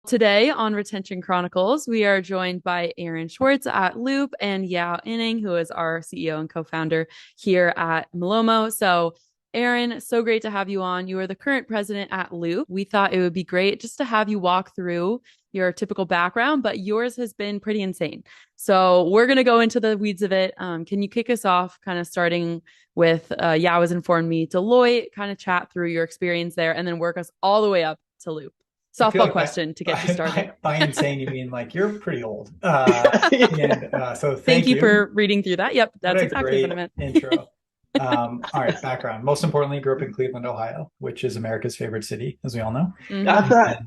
Today on Retention Chronicles, we are joined by Aaron Schwarz at Loop and Yaw and who is our CEO and co-founder here at Malomo. So, Aaron, so great to have you on. You are the current president at Loop. We thought it would be great just to have you walk through your typical background, but yours has been pretty insane. So we're going to go into the weeds of it. Can you kick us off kind of starting with Yaw has informed me, Deloitte, kind of chat through your experience there and then work us all the way up to Loop? Softball question to get you started. By insane, you mean like you're pretty old. So thank you for reading through that. Yep, that's exactly what I meant. Intro. All right, background. Most importantly, grew up in Cleveland, Ohio, which is America's favorite city, as we all know. Mm-hmm. I thought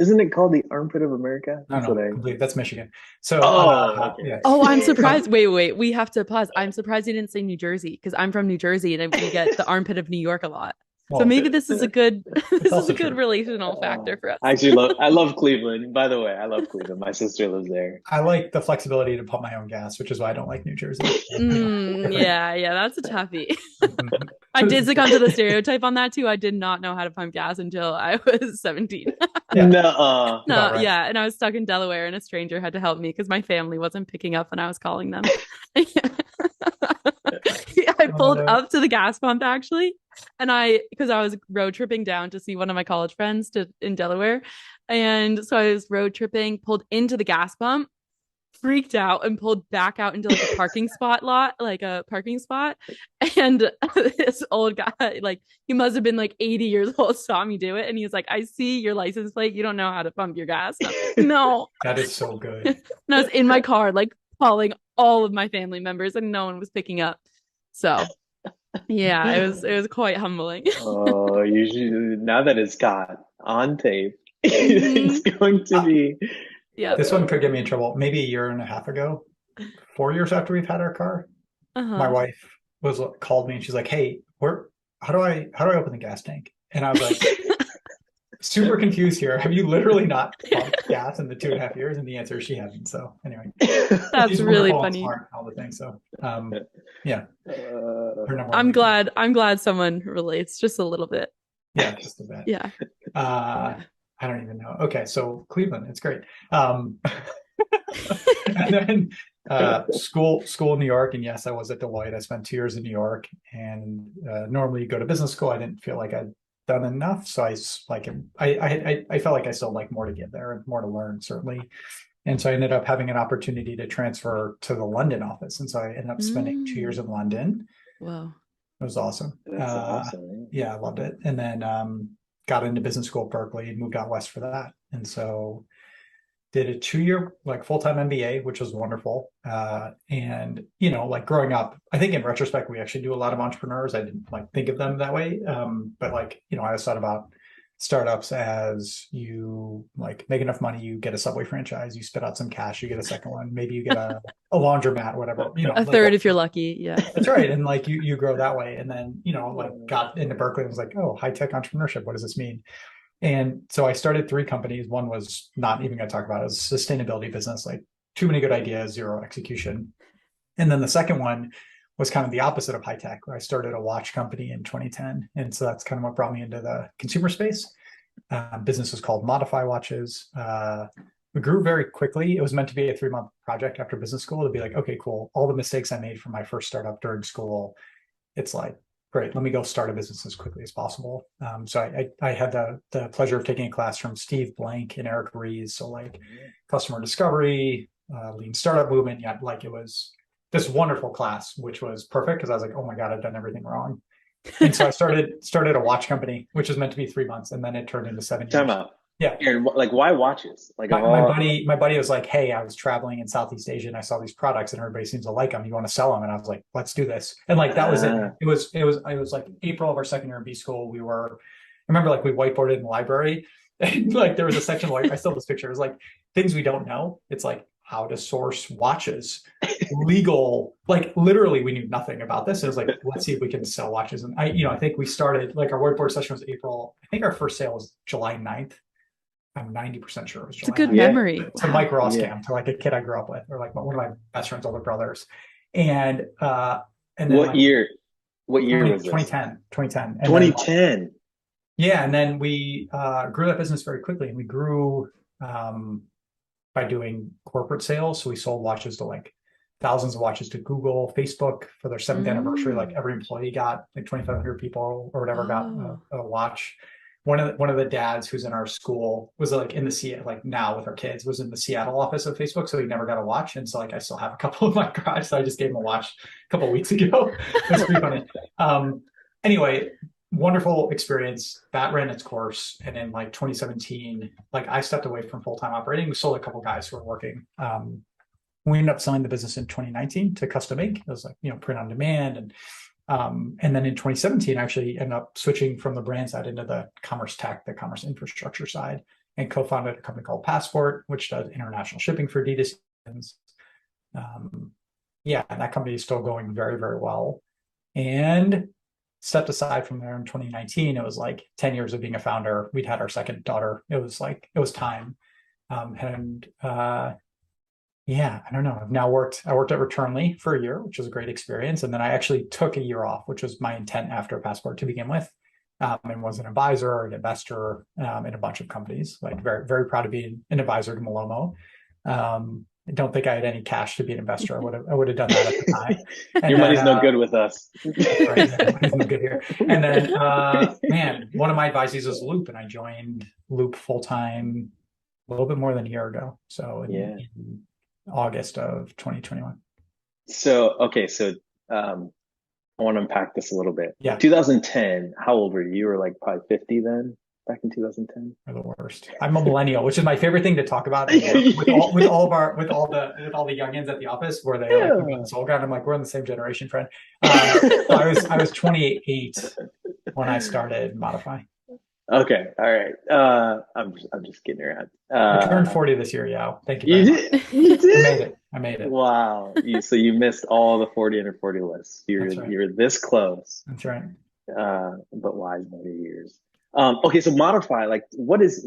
isn't it called the armpit of America? That's Michigan. So, okay. Yeah. Oh, I'm surprised. Wait, we have to pause. I'm surprised you didn't say New Jersey because I'm from New Jersey and we get the armpit of New York a lot. Well, so maybe this is a good relational factor for us. I love Cleveland. By the way, I love Cleveland. My sister lives there. I like the flexibility to pump my own gas, which is why I don't like New Jersey. Yeah, that's a toughie. I did succumb to the stereotype on that too. I did not know how to pump gas until I was 17. No, right. Yeah, and I was stuck in Delaware, and a stranger had to help me because my family wasn't picking up when I was calling them. I pulled up to the gas pump actually, and because I was road tripping down to see one of my college friends in Delaware, and so I was road tripping, pulled into the gas pump, freaked out, and pulled back out into like a parking spot, and this old guy, like he must have been like 80 years old, saw me do it, and he was like, "I see your license plate. You don't know how to pump your gas." No, that is so good. And I was in my car, like calling all of my family members, and no one was picking up. So, yeah, it was quite humbling. Oh, you should, now that it's got on tape, it's going to be. Yeah, this one could get me in trouble. Maybe a year and a half ago, 4 years after we've had our car, my wife called me and she's like, "Hey, how do I open the gas tank?" And I was like, super confused here. Have you literally not pumped gas in the 2.5 years? And the answer is she hasn't. So anyway, that's really funny. All the things. So yeah. I'm glad someone relates just a little bit. Yeah, just a bit. Yeah. I don't even know. Okay, so Cleveland, it's great. And then school in New York, and yes, I was at Deloitte. I spent 2 years in New York, and normally you go to business school. I didn't feel like I'd done enough, so I felt like I still like more to get there and more to learn, certainly. And so I ended up having an opportunity to transfer to the London office, and so I ended up spending 2 years in London. Wow, it was awesome. That's awesome. Yeah, I loved it. And then got into business school at Berkeley and moved out west for that. And so did a 2-year like full-time MBA, which was wonderful. And like growing up, I think in retrospect, we actually do a lot of entrepreneurs. I didn't like think of them that way. But like, I always thought about startups as you like make enough money, you get a Subway franchise, you spit out some cash, you get a second one, maybe you get a laundromat, whatever, a third if you're lucky. Yeah, that's right. And like you grow that way. And then, like got into Berkeley and was like, oh, high-tech entrepreneurship, what does this mean? And so I started 3 companies. One was not even going to talk about it. It was a sustainability business, like too many good ideas, zero execution. And then the second one was kind of the opposite of high tech, where I started a watch company in 2010. And so that's kind of what brought me into the consumer space. Business was called ModifyWatches. We grew very quickly. It was meant to be a 3-month project after business school to be like, okay, cool. All the mistakes I made from my first startup during school, it's like, great, let me go start a business as quickly as possible. So I had the pleasure of taking a class from Steve Blank and Eric Ries. So like customer discovery, lean startup movement. Yeah, like it was this wonderful class, which was perfect because I was like, oh my God, I've done everything wrong. And so I started a watch company, which was meant to be 3 months, and then it turned into 7 years. Time out. Yeah. Aaron, like why watches? Like my buddy was like, hey, I was traveling in Southeast Asia and I saw these products and everybody seems to like them. You want to sell them? And I was like, let's do this. And like that was it. It was like April of our second year in B school. I remember like we whiteboarded in the library and like there was a section like I still have this picture. It was like things we don't know. It's like how to source watches, legal, like literally we knew nothing about this. It was like, let's see if we can sell watches. And I think we started like our whiteboard session was April. I think our first sale was July 9th. I'm 90% sure it was July 9th. It's a good memory. To Mike Roskam, to like a kid I grew up with, or like one of my best friend's older brothers. And then what year was this? 2010. 2010. Yeah. And then we grew that business very quickly, and we grew by doing corporate sales. So we sold watches to like thousands of watches to Google, Facebook for their 7th anniversary. Like every employee got, like 2,500 people or whatever got a watch. One of the dads who's in our school was like in the Seattle, like now with our kids, was in the Seattle office of Facebook, so he never got a watch. And so like I still have a couple of my garage, so I just gave him a watch a couple of weeks ago. That's pretty funny. Anyway, wonderful experience. That ran its course, and in like 2017, like I stepped away from full-time operating. We sold a couple of guys who were working. We ended up selling the business in 2019 to Custom Ink. It was like, you know, print on demand. And then in 2017, I actually ended up switching from the brand side into the commerce tech, the commerce infrastructure side, and co-founded a company called Passport, which does international shipping for D2C. Yeah, and that company is still going very, very well. And stepped aside from there in 2019. It was like 10 years of being a founder. We'd had our second daughter. It was time. Yeah, I don't know. I worked at Returnly for a year, which was a great experience. And then I actually took a year off, which was my intent after Passport to begin with, and was an advisor or an investor in a bunch of companies. Like very, very proud of being an advisor to Malomo. I don't think I had any cash to be an investor. I would have done that at the time. And Your money's no good with us. Right, money's no good here. And then, man, one of my advisees was Loop, and I joined Loop full time a little bit more than a year ago. So in August of 2021. So I want to unpack this a little bit. Yeah. 2010, how old were you? You were like probably 50 then, back in 2010. You're the worst. I'm a millennial, which is my favorite thing to talk about with all the youngins at the office, where they like the soul guy. I'm like, we're in the same generation, friend. I was 28 when I started Modify. Okay, all right. I'm just kidding around. I turned 40 this year, yeah. Thank you. You did? I made it. Wow. So you missed all the 40 under 40 lists. You're this close. That's right. But wise by the years. Okay, so Modify, like what was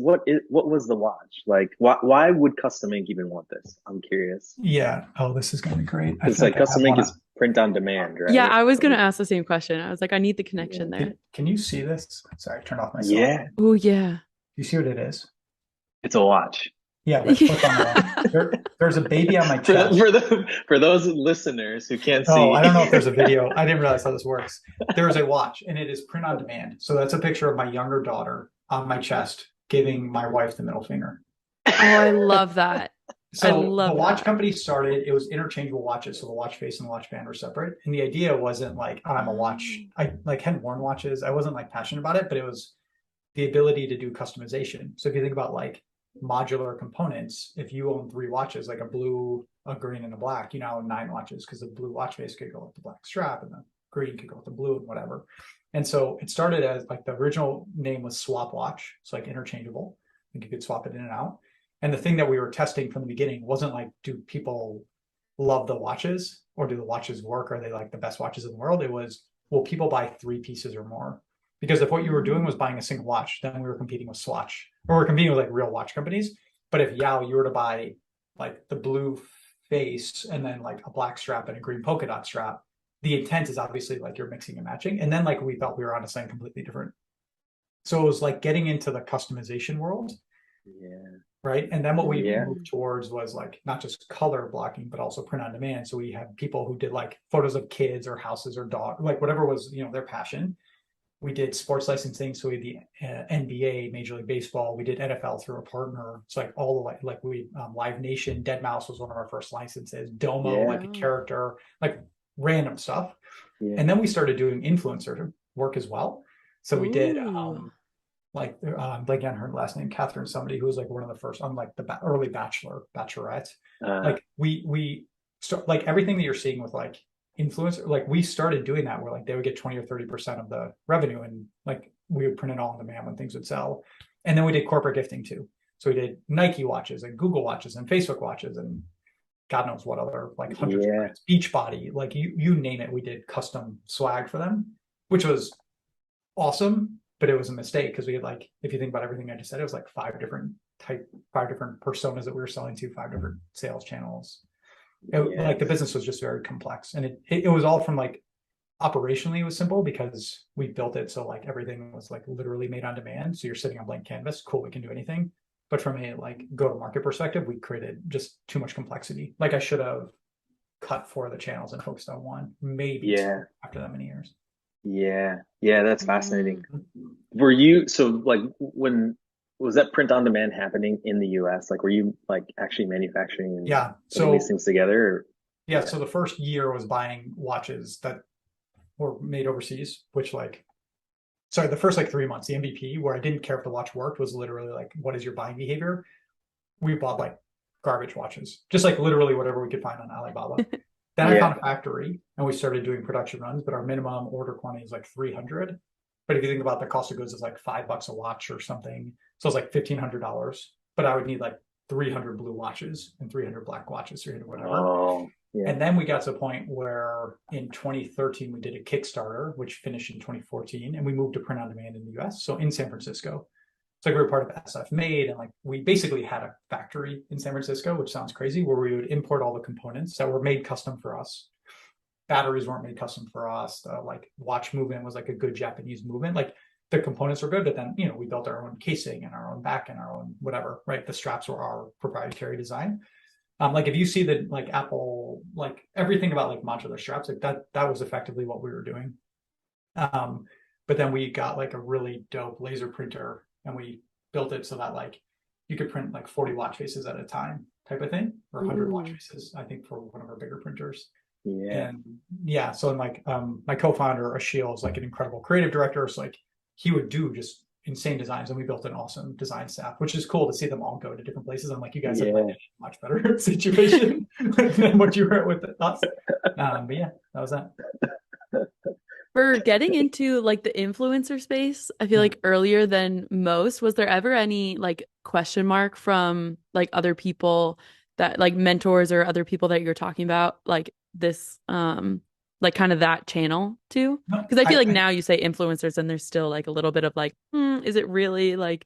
the watch? Like why would Custom Ink even want this? I'm curious. Yeah. Oh, this is gonna be great. It's like Custom Ink is print on demand, right? Yeah, I was gonna ask the same question. I was like, I need the connection there. Can you see this? Sorry, I turned off my cell. Yeah. Oh yeah. You see what it is? It's a watch. Yeah, let's click on that. There's a baby on my chest. For those listeners who can't see. Oh, I don't know if there's a video. I didn't realize how this works. There is a watch, and it is print on demand. So that's a picture of my younger daughter on my chest giving my wife the middle finger. Oh, I love that. So the watch company started, it was interchangeable watches. So the watch face and the watch band were separate. And the idea wasn't like, I'm a watch. I like hadn't worn watches. I wasn't like passionate about it, but it was the ability to do customization. So if you think about like modular components, if you own 3 watches, like a blue, a green, and a black, you now own 9 watches, because the blue watch face could go with the black strap, and the green could go with the blue, and whatever. And so it started as like the original name was Swap Watch, so like interchangeable. I think you could swap it in and out. And the thing that we were testing from the beginning wasn't like, do people love the watches, or do the watches work? Are they like the best watches in the world? It was, will people buy 3 pieces or more? Because if what you were doing was buying a single watch, then we were competing with Swatch, or we're competing with like real watch companies. But if Yaw, you were to buy like the blue face and then like a black strap and a green polka dot strap, the intent is obviously like you're mixing and matching. And then like we thought we were on to something completely different. So it was like getting into the customization world. Yeah. Right. And then what we moved towards was like not just color blocking, but also print on demand. So we had people who did like photos of kids or houses or dog, like whatever was, you know, their passion. We did sports licensing. So we had the NBA, Major League Baseball. We did NFL through a partner. It's like all the like we Live Nation, Dead Mouse was one of our first licenses. Domo, like a character, like random stuff. Yeah. And then we started doing influencer work as well. So we did like blanking on her last name, Catherine, somebody who was like one of the first on like the early Bachelorette. Like we start like everything that you're seeing with like influencer, like we started doing that where like they would get 20 or 30% of the revenue, and like we would print it all on demand when things would sell. And then we did corporate gifting too. So we did Nike watches and Google watches and Facebook watches and God knows what other like hundreds of brands, Beachbody, like you name it. We did custom swag for them, which was awesome, but it was a mistake because we had like, if you think about everything I just said, it was like 5 different personas that we were selling to, 5 different sales channels. Like the business was just very complex, and it was all from like operationally it was simple because we built it so like everything was like literally made on demand. So you're sitting on blank canvas, cool, we can do anything. But from a like go-to-market perspective, we created just too much complexity. Like I should have cut 4 of the channels and focused on one, maybe Yeah. 2 after that many years. Yeah. Yeah. That's fascinating. Mm. Were you, so like when was that print on demand happening in the US? Like, were you like actually manufacturing and Yeah. putting these things together? Or? Yeah. So the first year was buying watches that were made overseas, which like, sorry, the first like 3 months, the MVP, where I didn't care if the watch worked, was literally like, what is your buying behavior? We bought like garbage watches, just like literally whatever we could find on Alibaba. Then I found a factory and we started doing production runs, but our minimum order quantity is like 300. But if you think about the cost of goods is like $5 a watch or something. So it's like $1,500, but I would need like 300 blue watches and 300 black watches, 300 whatever. Oh, yeah. And then we got to a point where in 2013, we did a Kickstarter, which finished in 2014, and we moved to print on demand in the US. So in San Francisco. So like we were part of SF Made, and like we basically had a factory in San Francisco, which sounds crazy, where we would import all the components that were made custom for us. Batteries weren't made custom for us. Like watch movement was like a good Japanese movement. Like the components were good, but then, you know, we built our own casing and our own back and our own whatever, right? The straps were our proprietary design. Like if you see the like Apple, like everything about like modular straps, like that was effectively what we were doing. But then we got like a really dope laser printer and we built it so that like you could print like 40 watch faces at a time type of thing, or 100 watch faces, I think, for one of our bigger printers. Yeah. And yeah, so like my co-founder Ashil is like an incredible creative director. So like he would do just insane designs, and we built an awesome design staff, which is cool to see them all go to different places. I'm like, you guys have like a much better situation than what you were with us. But yeah, that was that. For getting into like the influencer space, I feel like earlier than most, was there ever any like question mark from like other people that like mentors or other people that you're talking about, like this, like kind of that channel too? Because I feel like now you say influencers and there's still like a little bit of like, is it really like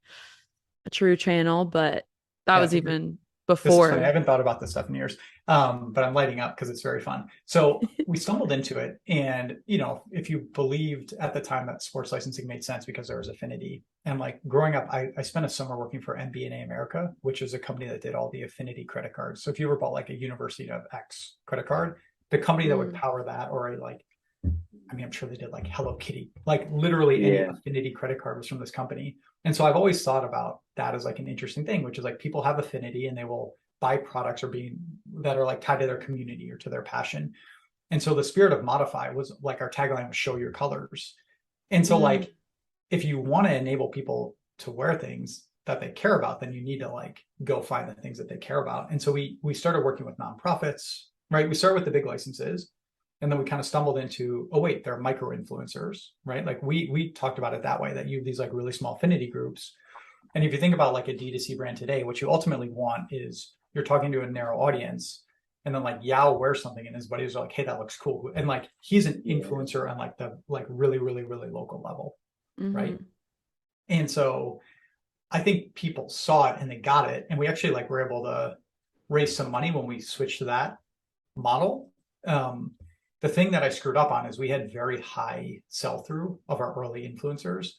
a true channel? But that was even before. I haven't thought about this stuff in years, but I'm lighting up because it's very fun. So we stumbled into it, and you know, if you believed at the time that sports licensing made sense because there was affinity, and like growing up, I spent a summer working for MBNA America, which is a company that did all the affinity credit cards. So if you ever bought like a University of X credit card, the company that would power that, or like, I mean, I'm sure they did like Hello Kitty, like literally any affinity credit card was from this company. And so I've always thought about that as like an interesting thing, which is like people have affinity and they will buy products that are like tied to their community or to their passion. And so the spirit of Modify was like, our tagline was show your colors. And so like, if you want to enable people to wear things that they care about, then you need to like go find the things that they care about. And so we started working with nonprofits, right? We started with the big licenses. And then we kind of stumbled into, oh, wait, they're micro influencers, right? Like we talked about it that way, that you have these like really small affinity groups. And if you think about like a D2C brand today, what you ultimately want is you're talking to a narrow audience. And then like Yaw wears something and his buddies are like, hey, that looks cool. And like, he's an influencer on like the like really, really, really local level, right? And so I think people saw it and they got it. And we actually like were able to raise some money when we switched to that model. The thing that I screwed up on is we had very high sell-through of our early influencers.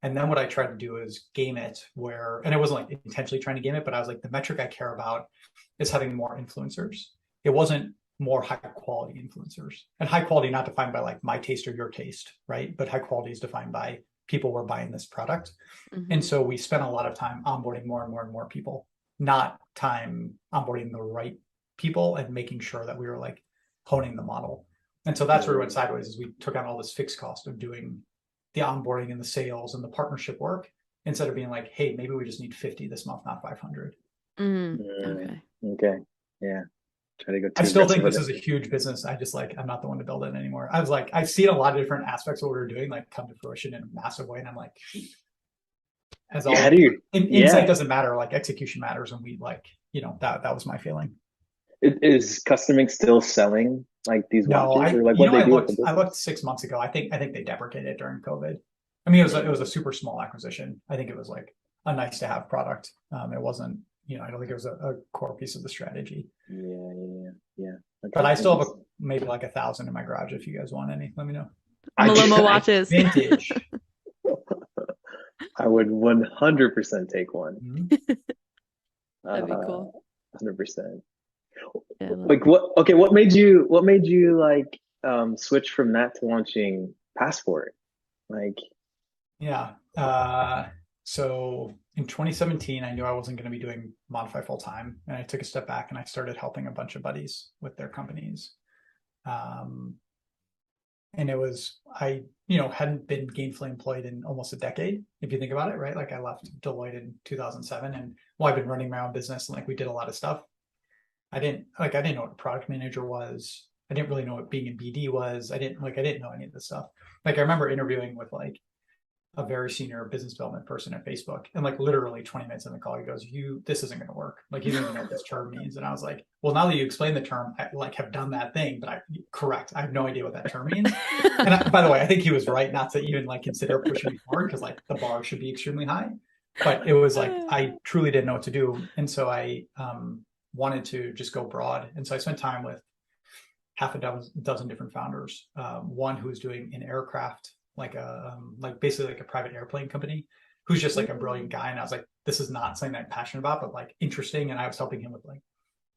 And then what I tried to do is game it where, and I wasn't like intentionally trying to game it, but I was like, the metric I care about is having more influencers. It wasn't more high quality influencers. And high quality not defined by like my taste or your taste, right? But high quality is defined by people who are buying this product. And so we spent a lot of time onboarding more and more and more people, not time onboarding the right people and making sure that we were like honing the model. And so that's where we went sideways, is we took on all this fixed cost of doing the onboarding and the sales and the partnership work, instead of being like, hey, maybe we just need 50 this month, not 500. Okay. Yeah. Try to go. I still think this is a huge business. I just like, I'm not the one to build it anymore. I was like, I've seen a lot of different aspects of what we're doing, like come to fruition in a massive way. And I'm like, as all insight doesn't matter, like execution matters. And we like, you know, that was my feeling. Is Custom Ink still selling like these watches? Or like what I looked 6 months ago. I think they deprecated during COVID. I mean, it was a super small acquisition. I think it was like a nice to have product. It wasn't, you know, I don't think it was a core piece of the strategy. Yeah. Okay. But I still have maybe like 1,000 in my garage. If you guys want any, let me know. Malomo watches. Vintage. I would 100% take one. That'd be cool. 100%. Yeah, Like what made you like switch from that to launching Passport? Like, Yeah. So in 2017, I knew I wasn't going to be doing Modify full time, and I took a step back and I started helping a bunch of buddies with their companies. And it was, I, hadn't been gainfully employed in almost a decade, if you think about it, right? Like I left Deloitte in 2007, and I've been running my own business, and like we did a lot of stuff. I didn't know what a product manager was. I didn't really know what being in BD was. I didn't know any of this stuff. Like I remember interviewing with like a very senior business development person at Facebook, and like literally 20 minutes in the call, he goes, this isn't going to work. Like you don't even know what this term means. And I was like, well, now that you explain the term, I like have done that thing, but I have no idea what that term means. And by the way, I think he was right not to even like consider pushing me forward, because like the bar should be extremely high. But it was like I truly didn't know what to do. And so I wanted to just go broad. And so I spent time with half a dozen different founders. One who was doing an aircraft, like basically like a private airplane company, who's just like a brilliant guy. And I was like, this is not something that I'm passionate about, but like interesting. And I was helping him with like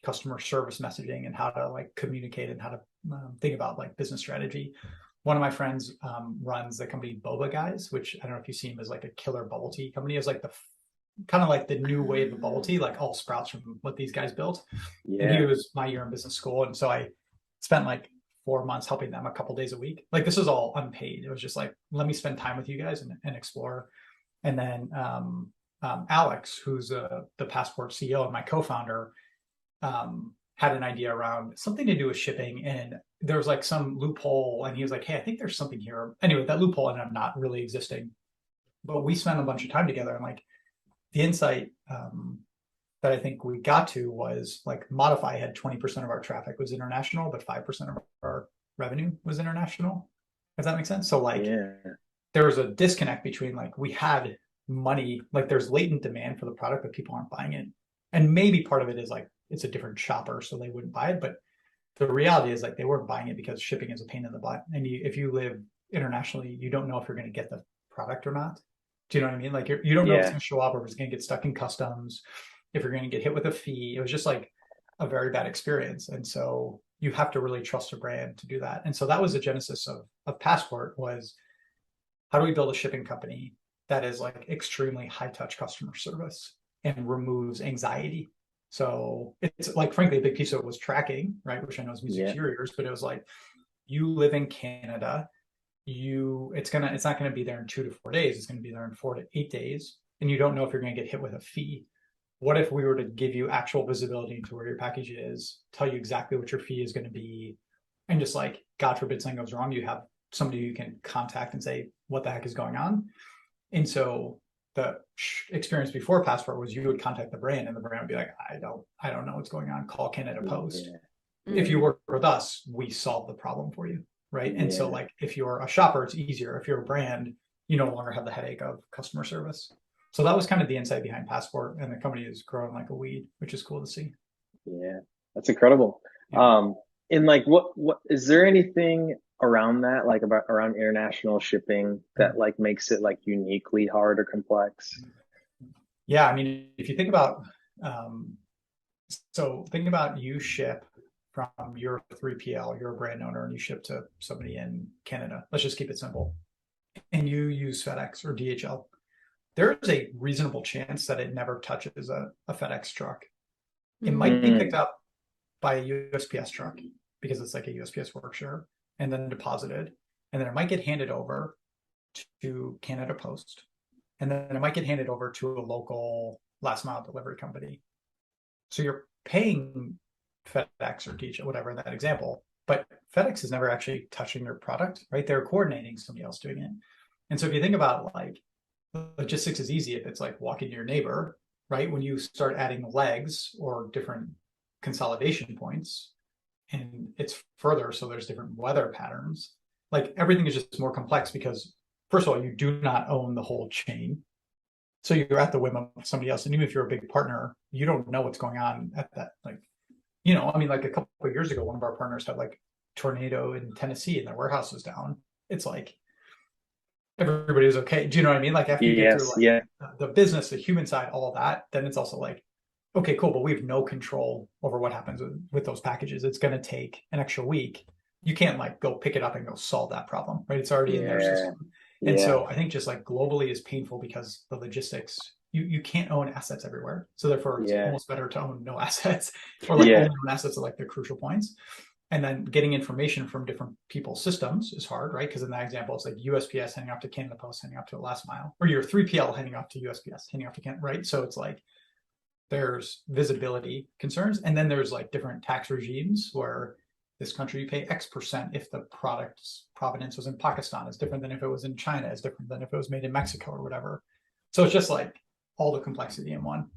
customer service messaging and how to like communicate and how to think about like business strategy. One of my friends runs the company Boba Guys, which I don't know if you see him as like a killer bubble tea company. It's like the kind of like the new wave of bubble tea, like all sprouts from what these guys built. Yeah. And he was my year in business school. And so I spent like 4 months helping them a couple days a week. Like this was all unpaid. It was just like, let me spend time with you guys and explore. And then Alex, who's the Passport CEO and my co-founder, had an idea around something to do with shipping. And there was like some loophole, and he was like, hey, I think there's something here. Anyway, that loophole ended up not really existing, but we spent a bunch of time together. And like the insight that I think we got to was like Modify had 20% of our traffic was international, but 5% of our revenue was international. Does that make sense? So like there was a disconnect between like we had money, like there's latent demand for the product, but people aren't buying it. And maybe part of it is like it's a different shopper, so they wouldn't buy it. But the reality is like they weren't buying it because shipping is a pain in the butt. And if you live internationally, you don't know if you're going to get the product or not. Do you know what I mean? Like you don't know if it's going to show up, or if it's going to get stuck in customs, if you're going to get hit with a fee. It was just like a very bad experience. And so you have to really trust a brand to do that. And so that was the genesis of Passport, was how do we build a shipping company that is like extremely high touch customer service and removes anxiety. So it's like, frankly, a big piece of it was tracking, right? Which I know is music to your ears, but it was like, you live in Canada, it's not going to be there in 2 to 4 days. It's going to be there in 4 to 8 days. And you don't know if you're going to get hit with a fee. What if we were to give you actual visibility into where your package is, tell you exactly what your fee is going to be, and just like, God forbid something goes wrong, you have somebody you can contact and say, what the heck is going on? And so the experience before Passport was you would contact the brand, and the brand would be like, I don't know what's going on. Call Canada Post. If you work with us, we solve the problem for you, right? And so like if you're a shopper, it's easier. If you're a brand, you no longer have the headache of customer service. So that was kind of the insight behind Passport, and the company is growing like a weed, which is cool to see. Yeah, that's incredible. And like, what is there anything around that, like around international shipping, that like makes it like uniquely hard or complex? Yeah, I mean, if you think about, you ship from your 3PL, you're a brand owner, and you ship to somebody in Canada. Let's just keep it simple. And you use FedEx or DHL. There's a reasonable chance that it never touches a FedEx truck. It might be picked up by a USPS truck because it's like a USPS work share, and then deposited. And then it might get handed over to Canada Post. And then it might get handed over to a local last mile delivery company. So you're paying FedEx or DHL, whatever in that example, but FedEx is never actually touching their product, right? They're coordinating somebody else doing it. And so if you think about like, logistics is easy if it's like walking to your neighbor, right? When you start adding legs or different consolidation points, and it's further, so there's different weather patterns, like everything is just more complex because, first of all, you do not own the whole chain. So you're at the whim of somebody else. And even if you're a big partner, you don't know what's going on at that. Like, I mean, like a couple of years ago, one of our partners had like tornado in Tennessee and their warehouse was down. It's like, everybody was okay. Do you know what I mean? Like after you get through like the business, the human side, all of that, then it's also like, okay, cool, but we have no control over what happens with those packages. It's going to take an extra week. You can't like go pick it up and go solve that problem, right? It's already in their Yeah. system. And Yeah. so I think just like globally is painful because the logistics, you can't own assets everywhere. So therefore it's Yeah. almost better to own no assets, or like Yeah. only own assets at like the crucial points. And then getting information from different people's systems is hard, right? Because in that example, it's like USPS handing off to Canada Post, handing off to Last Mile, or your 3PL handing off to USPS, handing off to Canada, right? So it's like there's visibility concerns. And then there's like different tax regimes where this country you pay X% if the product's provenance was in Pakistan. It's different than if it was in China. It's different than if it was made in Mexico or whatever. So it's just like all the complexity in one.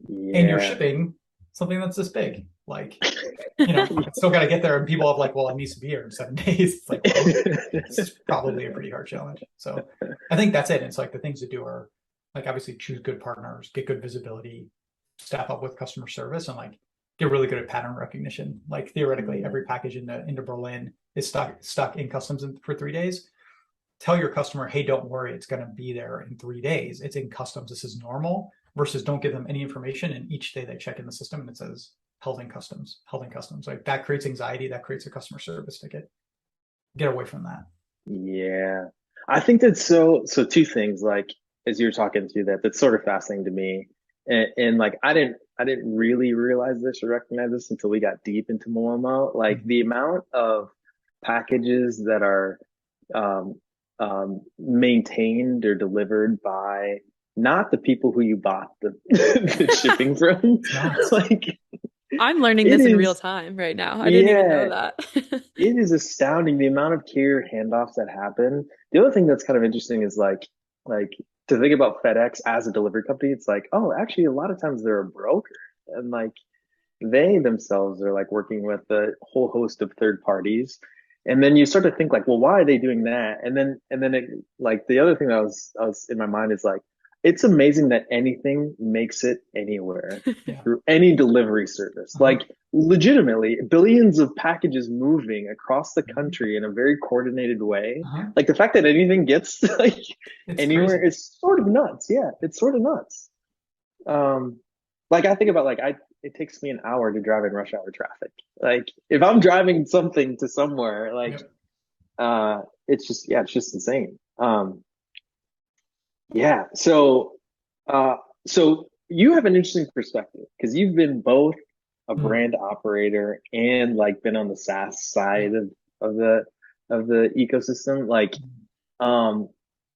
Yeah. And you're shipping something that's this big. Like, it's still got to get there. And people have like, well, it needs to be here in 7 days. It's like, well, it's probably a pretty hard challenge. So I think that's it. It's like the things to do are like, obviously choose good partners, get good visibility, staff up with customer service, and like get really good at pattern recognition. Like theoretically, every package into Berlin is stuck in customs for 3 days. Tell your customer, hey, don't worry, it's going to be there in 3 days. It's in customs. This is normal. Versus don't give them any information, and each day they check in the system and it says held in customs, held in customs. Like that creates anxiety. That creates a customer service ticket. Get away from that. Yeah. I think that's so two things, like as you're talking through that's sort of fascinating to me. And like I didn't really realize this or recognize this until we got deep into Malomo. Like the amount of packages that are maintained or delivered by not the people who you bought the shipping from. Like I'm learning this in real time right now. I didn't even know that. It is astounding the amount of carrier handoffs that happen. The other thing that's kind of interesting is like to think about FedEx as a delivery company. It's like, oh, actually, a lot of times they're a broker, and like they themselves are like working with a whole host of third parties. And then you start to think like, well, why are they doing that? And then it, like the other thing that was in my mind is like, it's amazing that anything makes it anywhere through any delivery service. Like legitimately billions of packages moving across the country in a very coordinated way. Like the fact that anything gets like anywhere crazy. Is sort of nuts. Yeah, it's sort of nuts. Like I think about like it takes me an hour to drive in rush hour traffic. Like if I'm driving something to somewhere, like it's just insane. Yeah. So you have an interesting perspective because you've been both a brand operator and like been on the SaaS side of the ecosystem. Like,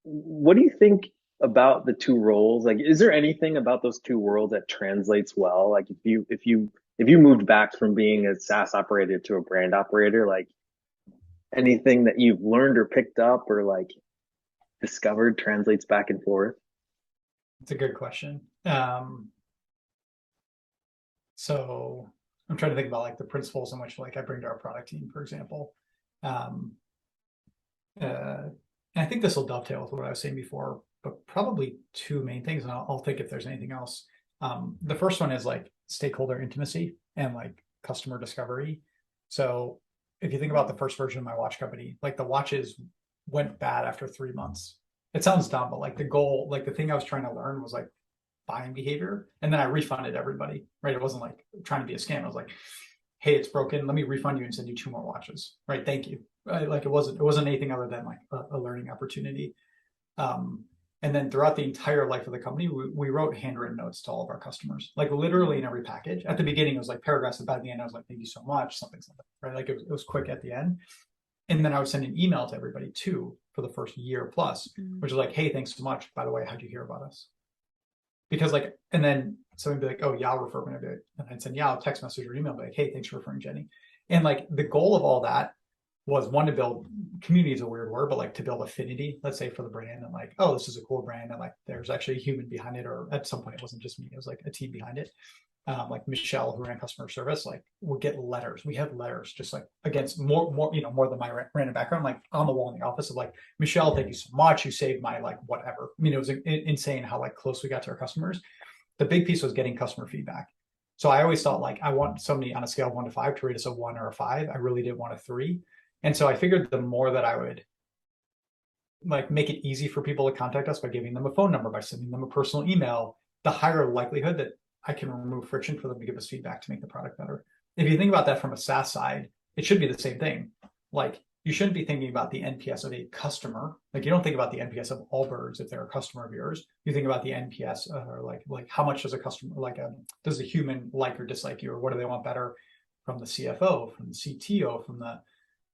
what do you think about the two roles? Like, is there anything about those two worlds that translates well? Like if you moved back from being a SaaS operator to a brand operator, like anything that you've learned or picked up or like discovered translates back and forth? It's a good question. So I'm trying to think about like the principles in which like I bring to our product team, for example. And I think this will dovetail with what I was saying before, but probably two main things, and I'll think if there's anything else. The first one is like stakeholder intimacy and like customer discovery. So if you think about the first version of my watch company, like the watches went bad after 3 months. It sounds dumb, but like the goal, like the thing I was trying to learn was like buying behavior. And then I refunded everybody, right? It wasn't like trying to be a scam. I was like, hey, it's broken. Let me refund you and send you 2 more watches, right? Thank you. Like it wasn't anything other than like a learning opportunity. And then throughout the entire life of the company, we wrote handwritten notes to all of our customers, like literally in every package. At the beginning, it was like paragraphs, and by the end, I was like, thank you so much, something, right? Like it was quick at the end. And then I would send an email to everybody too for the first year plus, which is like, hey, thanks so much. By the way, how'd you hear about us? Because like, and then someone would be like, oh, Yaw referred me. And I'd send Yaw a text message or email, like, hey, thanks for referring Jenny. And like the goal of all that was one, to build community is a weird word, but like to build affinity, let's say for the brand, and like, oh, this is a cool brand. And like, there's actually a human behind it. Or at some point, it wasn't just me, it was like a team behind it. Like Michelle, who ran customer service, like would get letters. We have letters just like against more than my random background, like on the wall in the office of like, Michelle, thank you so much. You saved my like whatever. I mean, it was insane how like close we got to our customers. The big piece was getting customer feedback. So I always thought like I want somebody on a scale of 1 to 5 to rate us a 1 or a 5. I really did want a 3. And so I figured the more that I would like make it easy for people to contact us by giving them a phone number, by sending them a personal email, the higher likelihood that I can remove friction for them to give us feedback to make the product better. If you think about that from a SaaS side, it should be the same thing. Like, you shouldn't be thinking about the NPS of a customer. Like, you don't think about the NPS of Allbirds if they're a customer of yours. You think about the NPS, or like how much does a customer, does a human like or dislike you, or what do they want better from the CFO, from the CTO, from the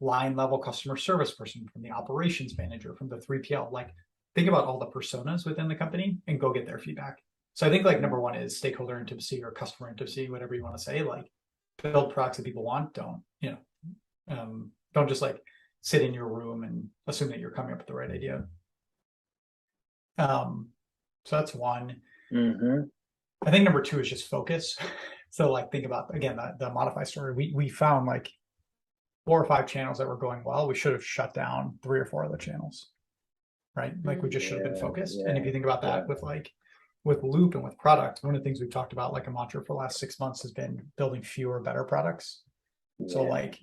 line level customer service person, from the operations manager, from the 3PL. Like, think about all the personas within the company and go get their feedback. So I think like number one is stakeholder intimacy or customer intimacy, whatever you want to say. Like, build products that people want. Don't just like sit in your room and assume that you're coming up with the right idea. So that's one. I think number two is just focus. So like, think about, again, the Modify story. We found like 4 or 5 channels that were going well. We should have shut down 3 or 4 other channels, right? Like, we just should have been focused. And if you think about that with Loop and with product, one of the things we've talked about, like a mantra for the last 6 months, has been building fewer, better products. So like,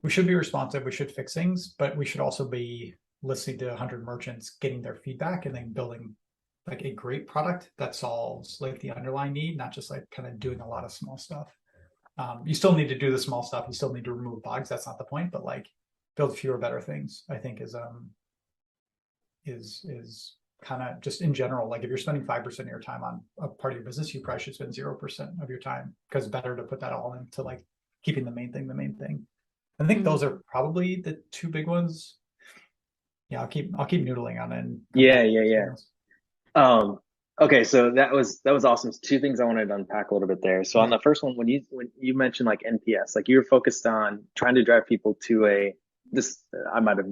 we should be responsive, we should fix things, but we should also be listening to 100 merchants, getting their feedback, and then building like a great product that solves like the underlying need, not just like kind of doing a lot of small stuff. You still need to do the small stuff. You still need to remove bugs. That's not the point, but like, build fewer, better things, I think is kind of just in general. Like, if you're spending 5% of your time on a part of your business, you probably should spend 0% of your time, because it's better to put that all into like keeping the main thing. I think those are probably the 2 big ones. Yeah, I'll keep noodling on it. Okay, so that was awesome. 2 things I wanted to unpack a little bit there. So on the first one, when you mentioned like NPS, like you were focused on trying to drive people to I might have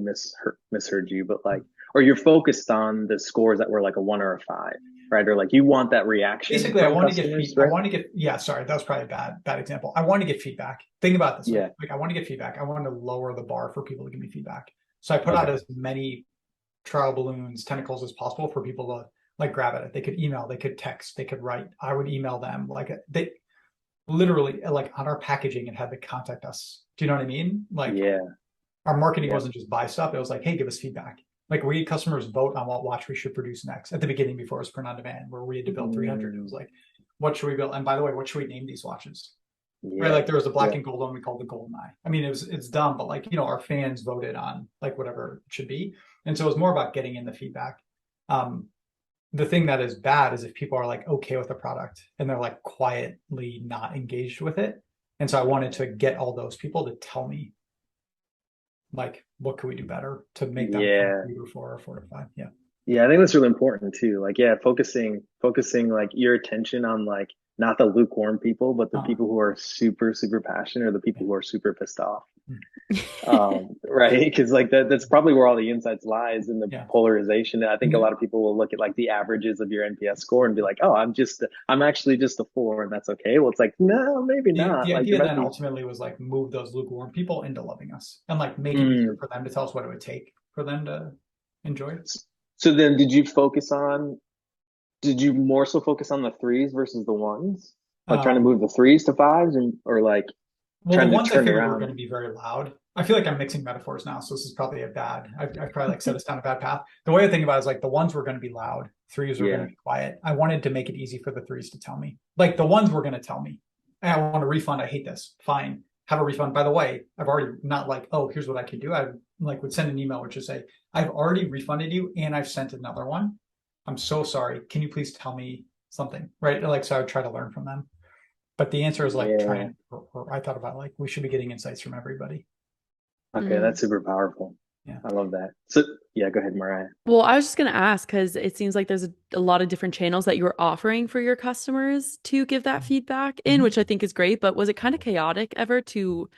misheard you, but like, or you're focused on the scores that were like a 1 or a 5, right? Or like, you want that reaction. Basically, I want to get sorry, that was probably a bad example. I want to get feedback. Think about this. Like, I want to get feedback. I want to lower the bar for people to give me feedback. So I put out as many trial balloons, tentacles as possible for people to like grab at it. They could email, they could text, they could write. I would email them. Like, they literally, like, on our packaging, it had to contact us. Do you know what I mean? Like, our marketing wasn't just buy stuff. It was like, hey, give us feedback. Like, we had customers vote on what watch we should produce next at the beginning, before it was print on demand, where we had to build 300. It was like, what should we build? And by the way, what should we name these watches? Right? Like, there was a black and gold one we called the Golden Eye. I mean, it's dumb, but like, our fans voted on like whatever it should be. And so it was more about getting in the feedback. The thing that is bad is if people are like okay with the product and they're like quietly not engaged with it. And so I wanted to get all those people to tell me, like, what could we do better to make them 4 or 4 to 5. I think that's really important too. Like, focusing like your attention on like, not the lukewarm people, but the people who are super, super passionate, or the people who are super pissed off. Right? Because like that's probably where all the insights lies, in the polarization. I think a lot of people will look at like the averages of your NPS score and be like, oh, I'm actually just a 4, and that's okay. Well, it's like, no, maybe not. The idea then ultimately was like, move those lukewarm people into loving us, and like make it easier for them to tell us what it would take for them to enjoy it. So then did you more so focus on the 3s versus the 1s? Like, trying to move the 3s to 5s, or like, well, the ones I figured were going to be very loud. I feel like I'm mixing metaphors now, so this is probably I've probably like set us down a bad path. The way I think about it is like, the 1s were going to be loud, 3s were going to be quiet. I wanted to make it easy for the 3s to tell me. Like, the 1s were going to tell me, hey, I want a refund. I hate this. Fine, have a refund. By the way, I've already, not like, oh, here's what I can do. I like would send an email which would say, I've already refunded you and I've sent another one. I'm so sorry. Can you please tell me something? Right? Like, so I would try to learn from them. But the answer is like, I thought about like, we should be getting insights from everybody. Okay, that's super powerful. Yeah, I love that. So go ahead, Mariah. Well, I was just going to ask, because it seems like there's a lot of different channels that you were offering for your customers to give that feedback in, which I think is great. But was it kind of chaotic ever to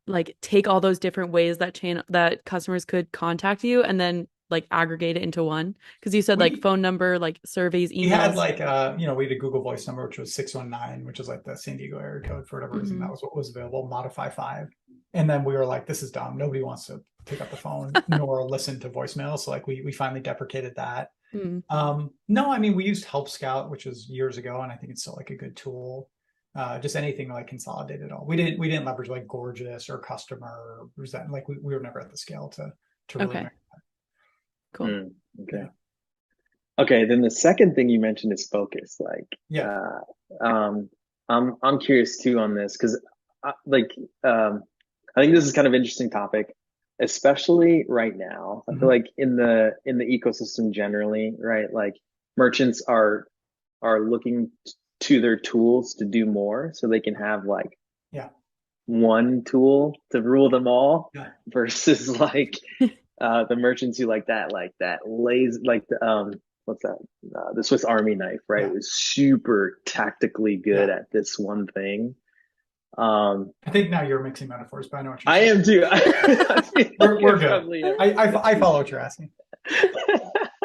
like take all those different ways that customers could contact you and then like aggregate it into one? Because you said like phone number, like surveys, emails. We had like we had a Google Voice number, which was 619, which is like the San Diego area code for whatever reason. That was what was available. Modify 5, and then we were like, this is dumb. Nobody wants to pick up the phone nor listen to voicemail. So like we finally deprecated that. No, I mean, we used Help Scout, which was years ago, and I think it's still like a good tool. Just anything like consolidated all. We didn't leverage like Gorgeous or Customer or Resent. Like we were never at the scale to really make that. Cool. Okay. Okay, then the second thing you mentioned is focus. Yeah. I'm curious too on this because, like, I think this is kind of interesting topic, especially right now. I feel Mhm. like in the ecosystem generally, right? Like merchants are looking to their tools to do more, so they can have like Yeah. one tool to rule them all, Yeah. versus like the merchants who like that lays like the what's that the Swiss Army knife, right? Yeah. It was super tactically good Yeah. at this one thing. um I think now you're mixing metaphors, but I know what you're I saying. am too. I feel like I We're good. probably am. I follow what you're asking.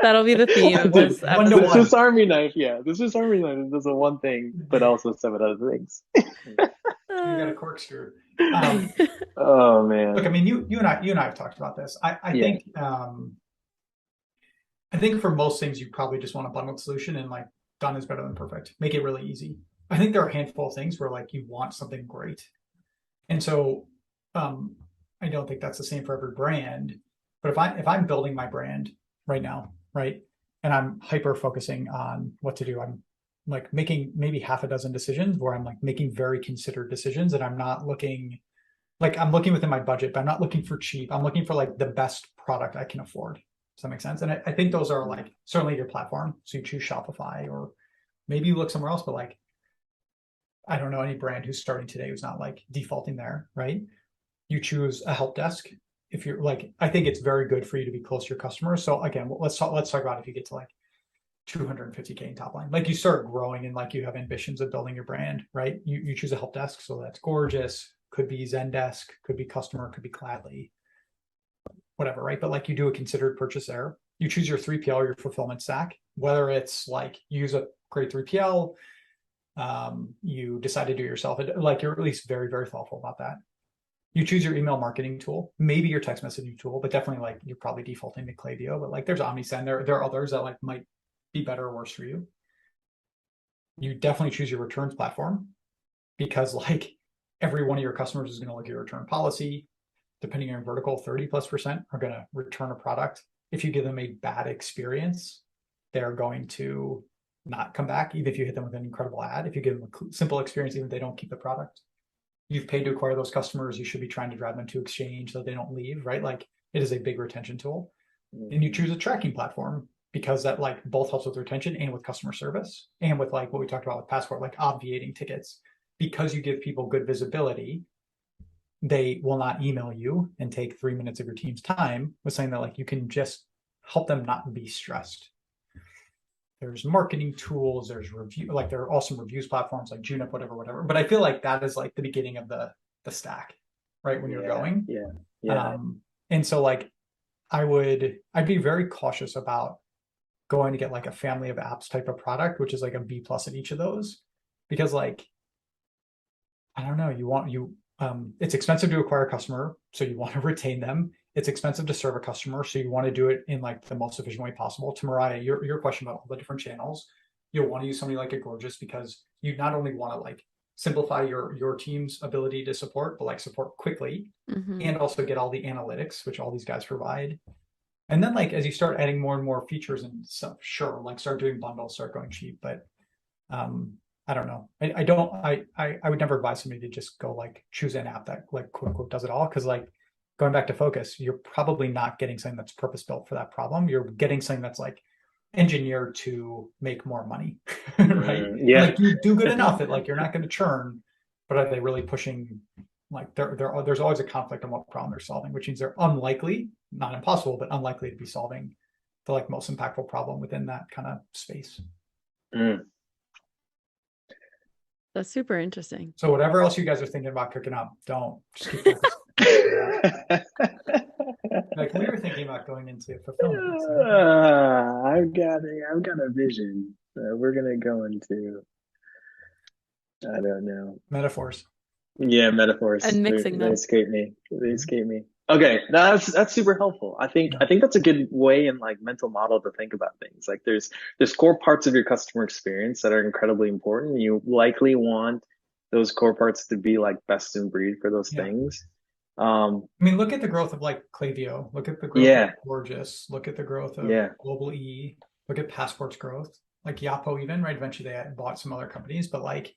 That'll be the theme of One this one to The episode. one. Swiss Army knife, yeah, the Swiss Army knife does a one thing but also seven other things. You got a corkscrew. Um, Oh Look, I man. mean, you and I have talked about this. Yeah. I think for most things you probably just want a bundled solution, and like done is better than perfect. Make it really easy. I think there are a handful of things where like you want something great. And so um I don't think that's the same for every brand. But if I'm building my brand right now, right? And I'm hyper focusing on what to do, I'm like making maybe half a dozen decisions where I'm like making very considered decisions, and I'm not looking like I'm looking within my budget, but I'm not looking for cheap. I'm looking for like the best product I can afford. Does that make sense? And I think those are like certainly your platform. So you choose Shopify, or maybe you look somewhere else, but like I don't know any brand who's starting today who's not like defaulting there, right? You choose a help desk. If you're like, I think it's very good for you to be close to your customers. So again, let's talk about if you get to like 250K in top line, like you start growing and like you have ambitions of building your brand, right? You choose a help desk, so that's gorgeous. Could be Zendesk, could be Customer, could be Gladly, whatever, right? But like you do a considered purchase there. You choose your 3PL, your fulfillment stack, whether it's like use a great 3PL, you decide to do it yourself, like you're at least very, very thoughtful about that. You choose your email marketing tool, maybe your text messaging tool, but definitely like you're probably defaulting to Klaviyo. But like there's OmniSend, there are others that like might be better or worse for you. You definitely choose your returns platform, because like every one of your customers is going to look at your return policy. Depending on your vertical, 30+% are going to return a product. If you give them a bad experience, they're going to not come back, even if you hit them with an incredible ad. If you give them a simple experience, even if they don't keep the product, you've paid to acquire those customers. You should be trying to drive them to exchange so they don't leave, right? Like it is a big retention tool. And you choose a tracking platform because that like both helps with retention and with customer service, and with like what we talked about with Passport, like obviating tickets. Because you give people good visibility, they will not email you and take 3 minutes of your team's time with saying that like you can just help them not be stressed. There's marketing tools, there's review, like there are awesome reviews platforms like Junip, whatever. But I feel like that is like the beginning of the stack, right? When you're Yeah. going. Yeah. Yeah. And so like I'd be very cautious about going to get like a family of apps type of product, which is like a B plus at each of those. Because like, I don't know, it's expensive to acquire a customer, so you want to retain them. It's expensive to serve a customer, so you want to do it in like the most efficient way possible. To Mariah, your question about all the different channels, you'll want to use somebody like a Gorgeous, because you not only want to like simplify your team's ability to support, but like support quickly, and also get all the analytics, which all these guys provide. And then like as you start adding more and more features and stuff, sure, like start doing bundles, start going cheap. But um I don't know. I would never advise somebody to just go like choose an app that like quote unquote does it all. Cause like going back to focus, you're probably not getting something that's purpose built for that problem. You're getting something that's like engineered to make more money. Right. Yeah. Like you do good enough that like you're not going to churn, but are they really pushing, like there's always a conflict on what problem they're solving, which means they're unlikely, not impossible, but unlikely to be solving the like most impactful problem within that kind of space. Mm. That's super interesting. So whatever else you guys are thinking about cooking up, don't just keep focused. Like we were thinking about going into fulfillment. I've got a vision. We're gonna go into, I don't know. Metaphors. Yeah, metaphors. And mixing They them. escape me. They escape me. Okay, that's super helpful. I think that's a good way and like mental model to think about things. Like there's core parts of your customer experience that are incredibly important. You likely want those core parts to be like best in breed for those Yeah. things. I mean, look at the growth of like Klaviyo. Look at the growth Yeah, of Gorgeous. Look at the growth of yeah, Global E. look at Passport's growth, like Yapo even, right? Eventually they bought some other companies, but like,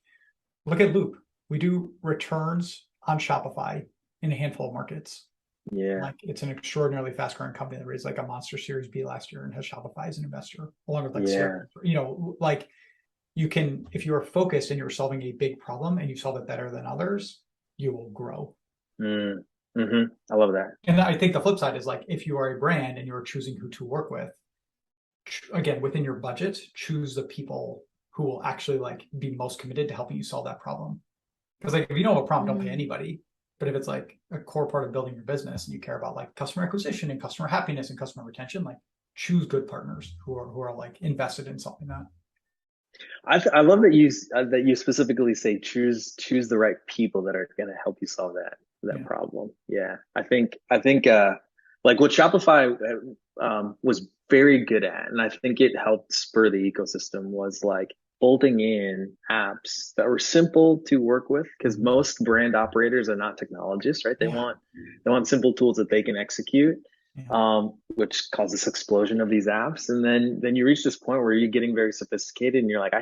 look at Loop. We do returns on Shopify in a handful of markets. Yeah. Like it's an extraordinarily fast growing company that raised like a monster Series B last year and has Shopify as an investor, along with like, Yeah. like you can, if you are focused and you're solving a big problem and you solve it better than others, you will grow. I love that. And I think the flip side is like, if you are a brand and you're choosing who to work with, again, within your budget, choose the people who will actually like be most committed to helping you solve that problem. Because like if you don't have a problem, don't pay anybody. But if it's like a core part of building your business and you care about like customer acquisition and customer happiness and customer retention, like choose good partners who are like invested in solving that. I love that you specifically say choose the right people that are going to help you solve that problem. Yeah, I think like what Shopify was very good at, and I think it helped spur the ecosystem, was like bolting in apps that were simple to work with, because most brand operators are not technologists, right? They want simple tools that they can execute. Which caused this explosion of these apps. And then you reach this point where you're getting very sophisticated and you're like,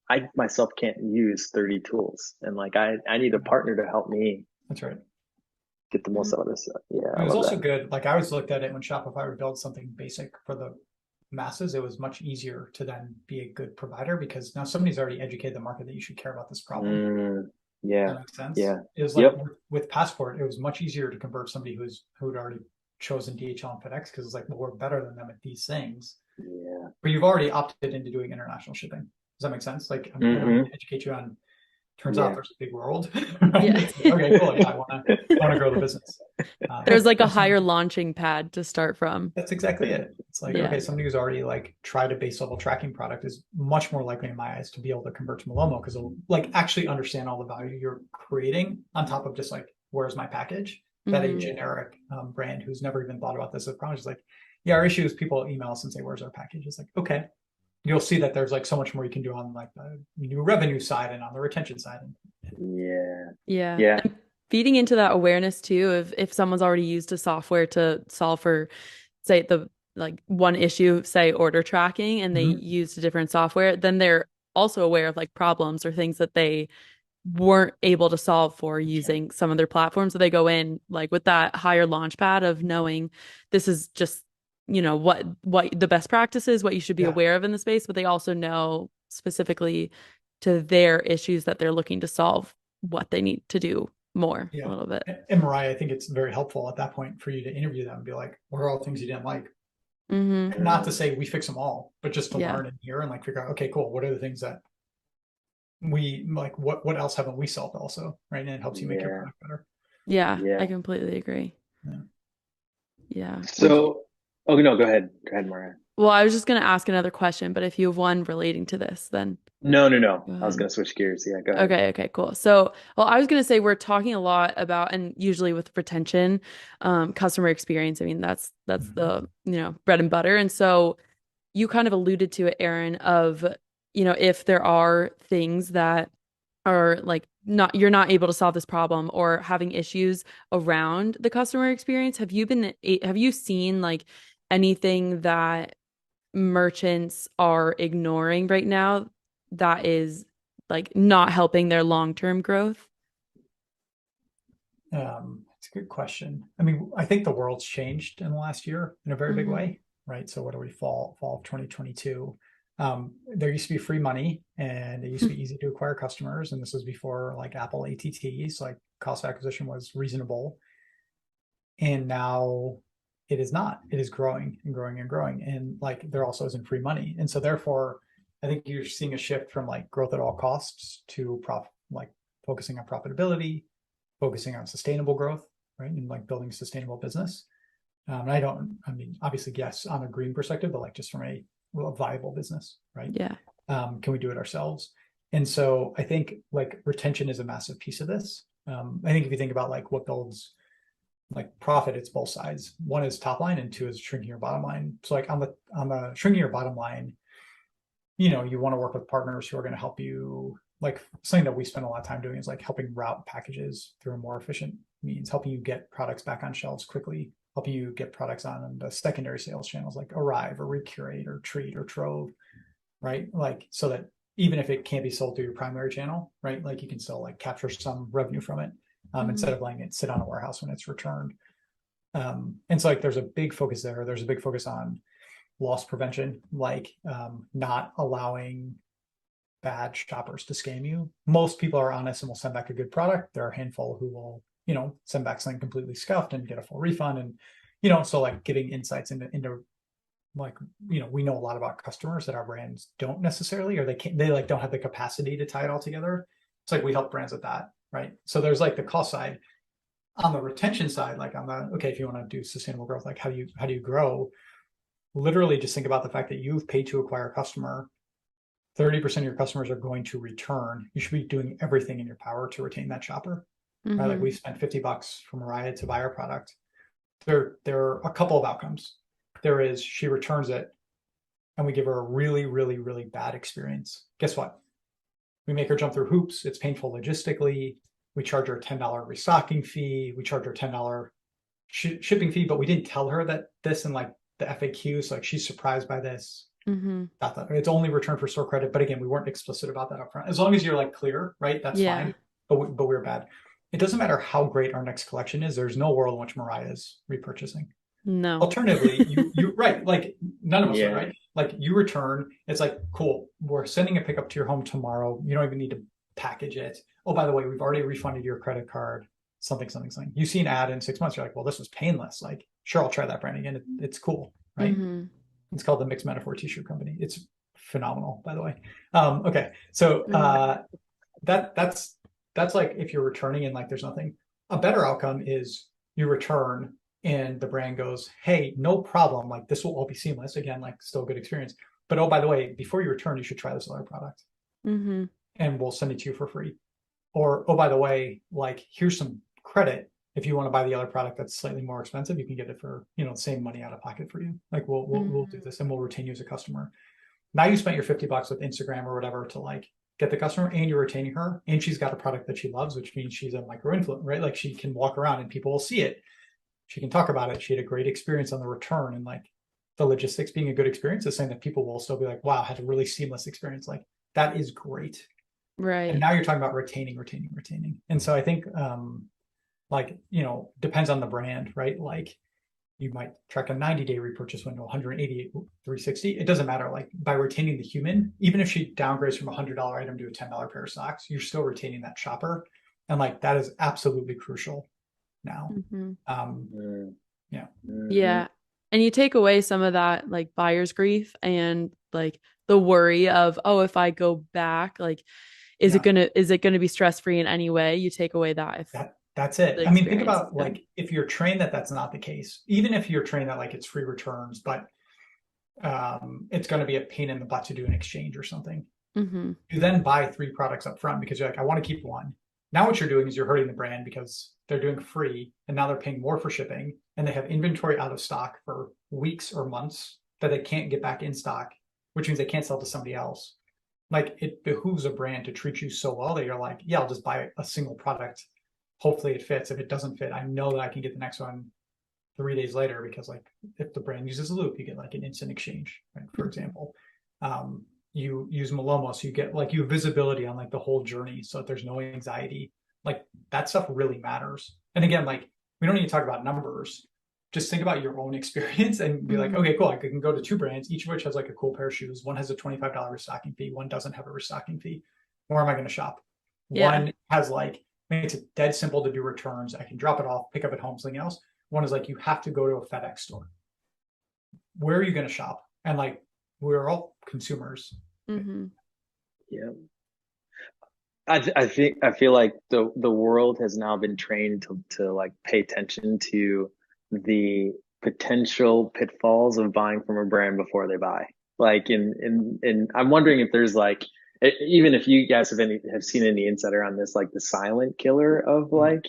I myself can't use 30 tools. And like, I need a partner to help me. That's right. Get the most out of this. Yeah. It was also good. Like I always looked at it when Shopify would build something basic for the masses, it was much easier to then be a good provider because now somebody's already educated the market that you should care about this problem. Yeah. That makes sense. Yeah. It was like with Passport, it was much easier to convert somebody who'd already chosen DHL and FedEx because it's like, well, we're better than them at these things. Yeah. But you've already opted into doing international shipping. Does that make sense? Like I'm going to educate you on. Turns out there's a big world. Right? Okay, cool. Yeah, I want to grow the business. There's like a higher launching pad to start from. That's exactly it. It's like, okay, somebody who's already like tried a base level tracking product is much more likely in my eyes to be able to convert to Malomo because they'll like actually understand all the value you're creating on top of just like, where's my package? That a generic brand who's never even thought about this as probably just like, yeah, our issue is people email us and say, where's our package? It's like, okay. You'll see that there's like so much more you can do on like the new revenue side and on the retention side. Yeah. And feeding into that awareness too, if someone's already used a software to solve for, say, the like one issue, say order tracking, and they used a different software, then they're also aware of like problems or things that they weren't able to solve for using some of their platforms. So they go in like with that higher launch pad of knowing this is just, you know, what the best practices, what you should be aware of in the space, but they also know specifically to their issues that they're looking to solve what they need to do more a little bit. And Mariah, I think it's very helpful at that point for you to interview them and be like, what are all the things you didn't like? Not to say we fix them all, but just to learn and hear and like figure out, okay, cool. What are the things that we like, what else haven't we solved also? Right. And it helps you make your product better. Yeah. I completely agree. Yeah. So, oh no, go ahead, Mariah. Well, I was just going to ask another question, but if you have one relating to this, then. No. I was going to switch gears. Yeah, go ahead. Okay, cool. So, well, I was going to say we're talking a lot about, and usually with retention, customer experience. I mean, that's the, you know, bread and butter. And so you kind of alluded to it, Aaron, of, you know, if there are things that are like you're not able to solve this problem or having issues around the customer experience, have you seen like anything that merchants are ignoring right now that is like not helping their long-term growth? It's a good question. I mean, I think the world's changed in the last year in a very big way, right? So what are we, fall of 2022? There used to be free money and it used to be easy to acquire customers. And this was before like Apple ATTs, like cost of acquisition was reasonable. And now it is not. It is growing and growing and growing. And like there also isn't free money. And so therefore, I think you're seeing a shift from like growth at all costs to like focusing on profitability, focusing on sustainable growth, right? And like building a sustainable business. I mean, obviously, yes, on a green perspective, but like just from a viable business, right? Yeah. Can we do it ourselves? And so I think like retention is a massive piece of this. I think if you think about like what builds like profit, it's both sides. One is top line and two is shrinking your bottom line. So like on the shrinking your bottom line, you know, you want to work with partners who are going to help you. Like something that we spend a lot of time doing is like helping route packages through a more efficient means, helping you get products back on shelves quickly helping you get products on the secondary sales channels like Arrive or Recurate or Treat or Trove, right? Like, so that even if it can't be sold through your primary channel, right? Like you can still like capture some revenue from it instead of letting it sit on a warehouse when it's returned. And so like there's a big focus there. There's a big focus on loss prevention, like not allowing bad shoppers to scam you. Most people are honest and will send back a good product. There are a handful who will, you know, send back something completely scuffed and get a full refund. And, you know, so like giving insights into like, you know, we know a lot about customers that our brands don't necessarily, or they like don't have the capacity to tie it all together. It's like we help brands with that, right? So there's like the cost side. On the retention side, like on the, okay, if you want to do sustainable growth, like how do you grow? Literally just think about the fact that you've paid to acquire a customer. 30% of your customers are going to return. You should be doing everything in your power to retain that shopper. Right? Like we spent $50 from Mariah to buy our product. There are a couple of outcomes. There is she returns it and we give her a really, really, really bad experience. Guess what? We make her jump through hoops. It's painful logistically. We charge her a $10 restocking fee. We charge her a $10 shipping fee, but we didn't tell her that this and like the FAQ. So like she's surprised by this. It's only returned for store credit. But again, we weren't explicit about that up front. As long as you're like clear, right? That's fine. But we're bad. It doesn't matter how great our next collection is. There's no world in which Mariah is repurchasing. No. Alternatively, you right, like none of us are, right? Like you return, it's like, cool, we're sending a pickup to your home tomorrow. You don't even need to package it. Oh, by the way, we've already refunded your credit card, something. You see an ad in 6 months, you're like, well, this was painless. Like, sure, I'll try that brand again. It's cool, right? It's called the Mixed Metaphor T-shirt company. It's phenomenal, by the way. Okay, so that's like if you're returning and like there's nothing. A better outcome is you return and the brand goes, hey, no problem. Like this will all be seamless. Again, like still a good experience. But oh, by the way, before you return, you should try this other product. And we'll send it to you for free. Or, oh, by the way, like here's some credit. If you want to buy the other product that's slightly more expensive, you can get it for, you know, the same money out of pocket for you. Like we'll do this and we'll retain you as a customer. Now you spent your $50 with Instagram or whatever to like get the customer and you're retaining her and she's got a product that she loves, which means she's a micro influencer, right? Like she can walk around and people will see it. She can talk about it. She had a great experience on the return, and like the logistics being a good experience is saying that people will still be like, wow, I had a really seamless experience. Like that is great. Right. And now you're talking about retaining. And so I think like, you know, depends on the brand, right? Like you might track a 90-day repurchase window, 180, 360. It doesn't matter. Like by retaining the human, even if she downgrades from a $100 item to a $10 pair of socks, you're still retaining that shopper. And like, that is absolutely crucial now. Yeah. And you take away some of that like buyer's grief and like the worry of, oh, if I go back, like, is it gonna be stress-free in any way? You take away that. That's it. I mean, think about like if you're trained that that's not the case, even if you're trained that like it's free returns, but it's going to be a pain in the butt to do an exchange or something. You then buy 3 products up front because you're like, I want to keep one. Now what you're doing is you're hurting the brand because they're doing free and now they're paying more for shipping and they have inventory out of stock for weeks or months that they can't get back in stock, which means they can't sell to somebody else. Like it behooves a brand to treat you so well that you're like, yeah, I'll just buy a single product. Hopefully it fits. If it doesn't fit, I know that I can get the next one 3 days later because like if the brand uses a loop, you get like an instant exchange, right? For example, you use Malomo, so you get like you have visibility on like the whole journey so that there's no anxiety. Like that stuff really matters. And again, like we don't need to talk about numbers. Just think about your own experience and be like, okay, cool. I can go to 2 brands, each of which has like a cool pair of shoes. One has a $25 restocking fee. One doesn't have a restocking fee. Where am I going to shop? One has like, makes it dead simple to do returns. I can drop it off, pick up at home, something else. One is like, you have to go to a FedEx store. Where are you going to shop? And like, we're all consumers. Yeah. I feel like the world has now been trained to like pay attention to the potential pitfalls of buying from a brand before they buy. Like in I'm wondering if there's like, even if you guys have seen any insider on this, like the silent killer of like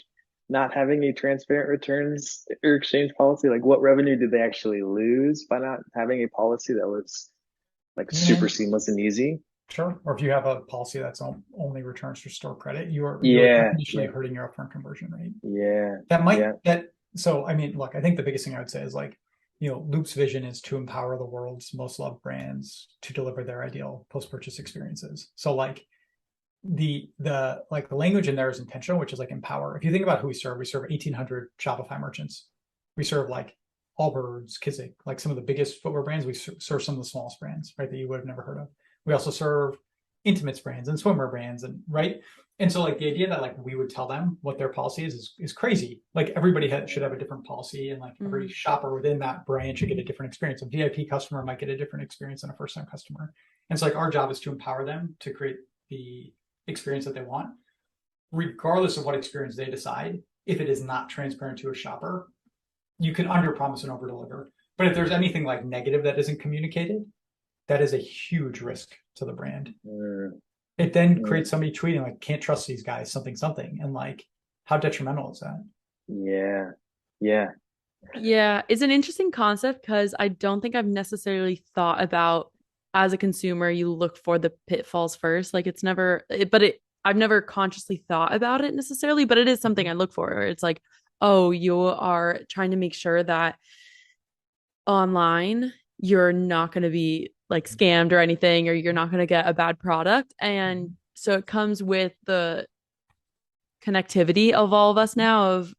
not having a transparent returns or exchange policy. Like what revenue did they actually lose by not having a policy that was like super seamless and easy? Sure. Or if you have a policy that's only returns for store credit, you're initially hurting your upfront conversion rate. Yeah. That So, I mean, look, I think the biggest thing I would say is like, Loop's vision is to empower the world's most loved brands to deliver their ideal post-purchase experiences. So like the language in there is intentional, which is like empower. If you think about who we serve 1,800 Shopify merchants. We serve like Allbirds, Kizik, like some of the biggest footwear brands. We serve some of the smallest brands, right, that you would have never heard of. We also serve intimates brands and swimwear brands, and right. And so like the idea that like we would tell them what their policy is crazy. Like everybody should have a different policy, and like every shopper within that brand should get a different experience. A VIP customer might get a different experience than a first-time customer. And so like our job is to empower them to create the experience that they want, regardless of what experience they decide. If it is not transparent to a shopper, you can under promise and over deliver. But if there's anything like negative that isn't communicated, that is a huge risk to the brand. It then creates somebody tweeting like, can't trust these guys, something. And like, how detrimental is that? Yeah. It's an interesting concept because I don't think I've necessarily thought about, as a consumer, you look for the pitfalls first. Like I've never consciously thought about it necessarily, but it is something I look for. It's like, oh, you are trying to make sure that online you're not going to be like scammed or anything, or you're not going to get a bad product. And so it comes with the connectivity of all of us now, of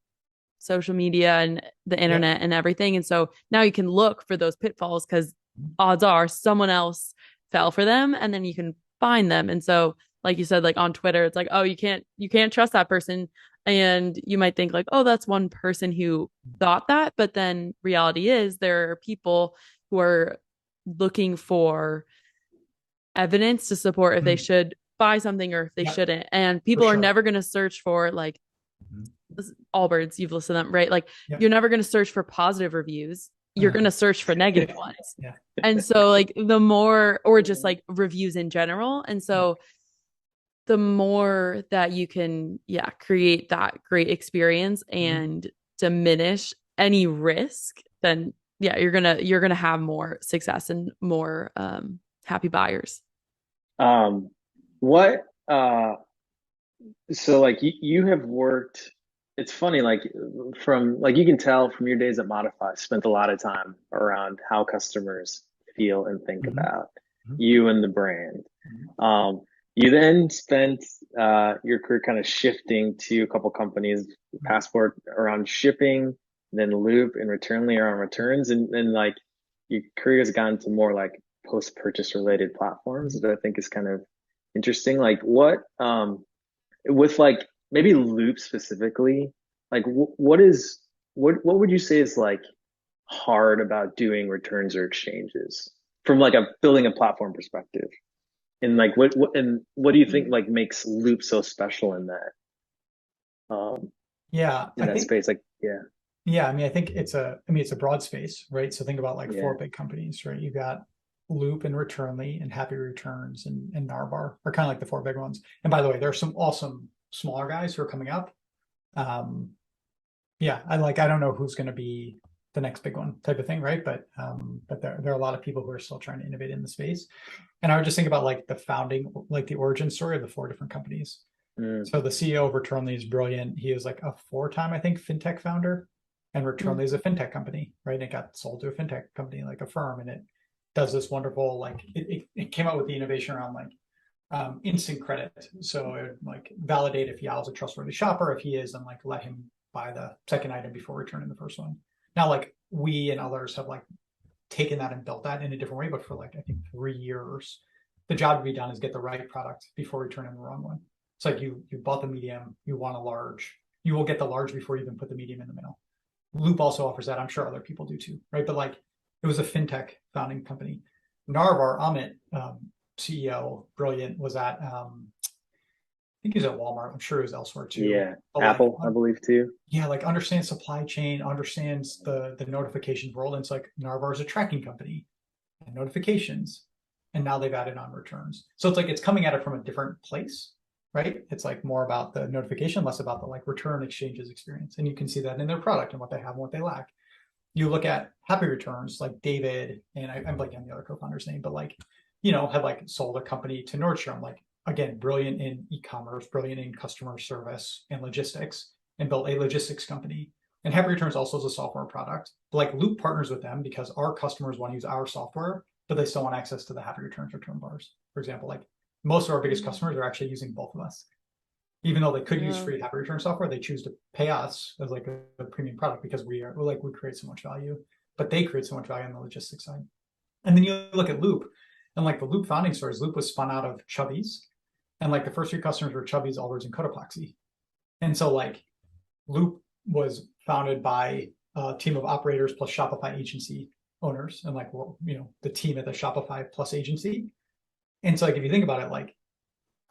social media and the internet and everything. And so now you can look for those pitfalls because odds are someone else fell for them, and then you can find them. And so, like you said, like on Twitter, it's like, oh, you can't trust that person. And you might think like, oh, that's one person who thought that. But then reality is there are people who are looking for evidence to support if they should buy something or if they shouldn't. And people are never going to search for like Allbirds, you've listed them, right? Like you're never going to search for positive reviews. You're going to search for negative ones. And so like the more, or just like reviews in general. And so the more that you can, create that great experience and diminish any risk, then you're gonna have more success and more happy buyers. What so like you have worked, it's funny, like from like you can tell from your days at Modify, spent a lot of time around how customers feel and think about you and the brand. You then spent your career kind of shifting to a couple companies, Passport around shipping, then Loop and Returnly around returns, and then like your career has gone to more like post-purchase related platforms that I think is kind of interesting. Like what with like maybe Loop specifically, like what would you say is like hard about doing returns or exchanges from like building a platform perspective? And like what do you think like makes Loop so special in that in that space? Like I mean, I think it's a broad space, right? So think about like four big companies, right? You got Loop and Returnly and Happy Returns and Narbar are kind of like the four big ones. And by the way, there are some awesome smaller guys who are coming up. I don't know who's going to be the next big one type of thing, right? But there are a lot of people who are still trying to innovate in the space. And I would just think about like the founding, like the origin story of the four different companies. So the CEO of Returnly is brilliant. He was like a 4-time, I think, fintech founder, and Returnly is a fintech company, right? And it got sold to a fintech company, like a firm, and it does this wonderful, like it came out with the innovation around like instant credit. So it would like validate if Yaw is a trustworthy shopper. If he is, then like let him buy the second item before returning the first one. Now, like we and others have like taken that and built that in a different way, but for like I think 3 years, the job to be done is get the right product before returning the wrong one. It's like you bought the medium, you want a large, you will get the large before you even put the medium in the mail. Loop also offers that. I'm sure other people do too, right? But like it was a fintech founding company. Narvar, Amit, CEO, brilliant, was at I think he was at Walmart. I'm sure he was elsewhere too. Yeah, but Apple, like, I believe too. Yeah, like understands supply chain, understands the notification world. And it's like Narvar is a tracking company and notifications, and now they've added on returns. So it's like it's coming at it from a different place, right? It's like more about the notification, less about the like return exchanges experience. And you can see that in their product and what they have and what they lack. You look at Happy Returns, like David, and I'm blanking on the other co-founder's name, but like, had like sold a company to Nordstrom, like again, brilliant in e-commerce, brilliant in customer service and logistics, and built a logistics company. And Happy Returns also is a software product. But like Loop partners with them because our customers want to use our software, but they still want access to the Happy Returns return bars. For example, like most of our biggest customers are actually using both of us. Even though they could use free Happy Return software, they choose to pay us as like a premium product because we create so much value, but they create so much value on the logistics side. And then you look at Loop, and like the Loop founding stories, Loop was spun out of Chubby's, and like the first few customers were Chubby's, Allbirds, and Cotopaxi. And so like Loop was founded by a team of operators plus Shopify agency owners, and like, you know, the team at the Shopify plus agency. And so like if you think about it, like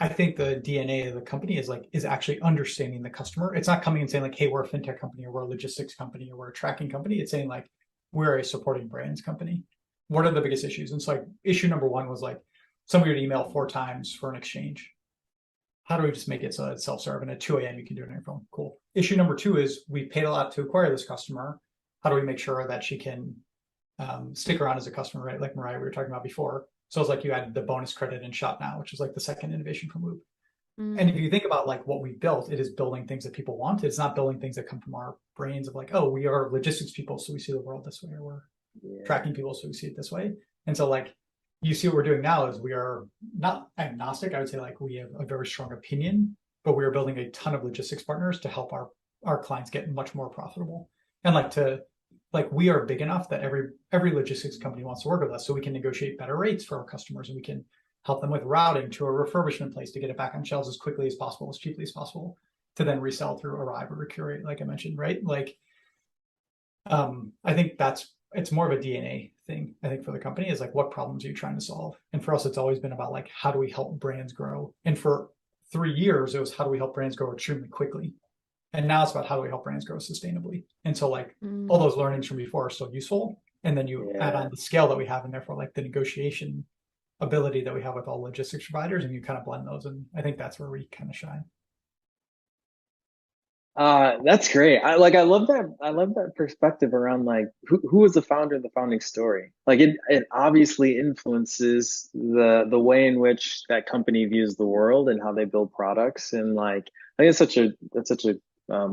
I think the DNA of the company is actually understanding the customer. It's not coming and saying like, hey, we're a fintech company or we're a logistics company or we're a tracking company. It's saying like, we're a supporting brands company. What are the biggest issues? And so like issue number one was like somebody would email 4 times for an exchange. How do we just make it so it's self-serve and at 2 a.m. you can do it on your phone? Cool. Issue number 2 is we paid a lot to acquire this customer. How do we make sure that she can stick around as a customer, right? Like Mariah, we were talking about before. So it's like you added the bonus credit in Shop Now, which is like the second innovation from Loop. And if you think about like what we built, it is building things that people want. It's not building things that come from our brains of like, oh, we are logistics people, so we see the world this way, or we're tracking people, so we see it this way. And so like you see what we're doing now is we are not agnostic. I would say like we have a very strong opinion, but we are building a ton of logistics partners to help our clients get much more profitable. And like we are big enough that every logistics company wants to work with us, so we can negotiate better rates for our customers, and we can help them with routing to a refurbishment place to get it back on shelves as quickly as possible, as cheaply as possible, to then resell through Arrive or Recurate, like I mentioned, right? Like, I think it's more of a DNA thing, I think, for the company, is like, what problems are you trying to solve? And for us, it's always been about like, how do we help brands grow? And for 3 years, it was how do we help brands grow extremely quickly? And now it's about how do we help brands grow sustainably? And so like all those learnings from before are still useful. And then you add on the scale that we have, and therefore like the negotiation ability that we have with all logistics providers, and you kind of blend those. And I think that's where we kind of shine. That's great. I love that perspective around like who was the founder of the founding story. Like it obviously influences the way in which that company views the world and how they build products. And like I think that's such a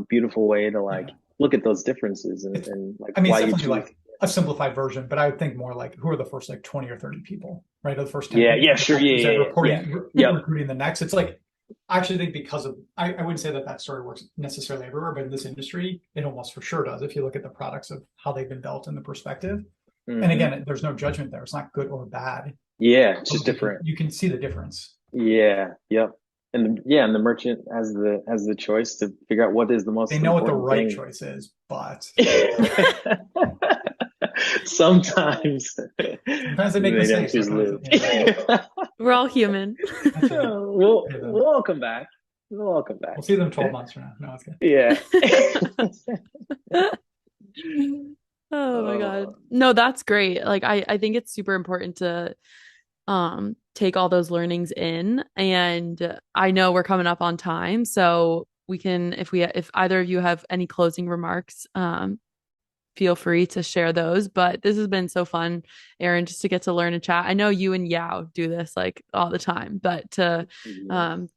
beautiful way to like look at those differences and like, I mean, why it's you definitely choose. like a simplified version, but I would think more like who are the first like 20 or 30 people, right? Or the first 10 Yeah, sure. recruiting the next. It's like, I actually think because of, I wouldn't say that story works necessarily everywhere, but in this industry, it almost for sure does if you look at the products of how they've been built and the perspective. And again, there's no judgment there. It's not good or bad. Yeah, it's just different. You can see the difference. Yeah, yep. And the merchant has the choice to figure out what is the most. They know what the right choice is, but sometimes they make mistakes. We're all human. We'll come back. We'll see them 12 months from now. No, it's good. Yeah. Oh my God. No, that's great. Like I think it's super important to take all those learnings in, and I know we're coming up on time, so we can, if either of you have any closing remarks, feel free to share those. But this has been so fun, Aaron, just to get to learn and chat. I know you and Yaw do this like all the time, but to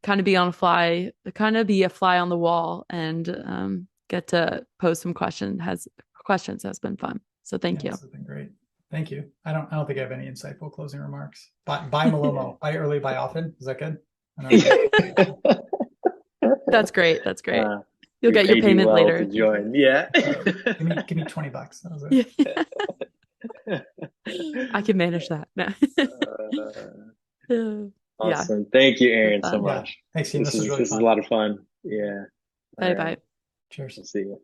kind of be a fly on the wall and get to pose some questions has been fun. So thank you. This has been great. Thank you. I don't think I have any insightful closing remarks. Buy Malomo. Buy early, buy often. Is that good? That's great. You'll get your payment later. To join. Yeah. give me $20. I can manage that. No. Awesome. Thank you, Aaron, so much. Thanks, team. This is really fun. This is a lot of fun. Yeah. Bye. Cheers. See you.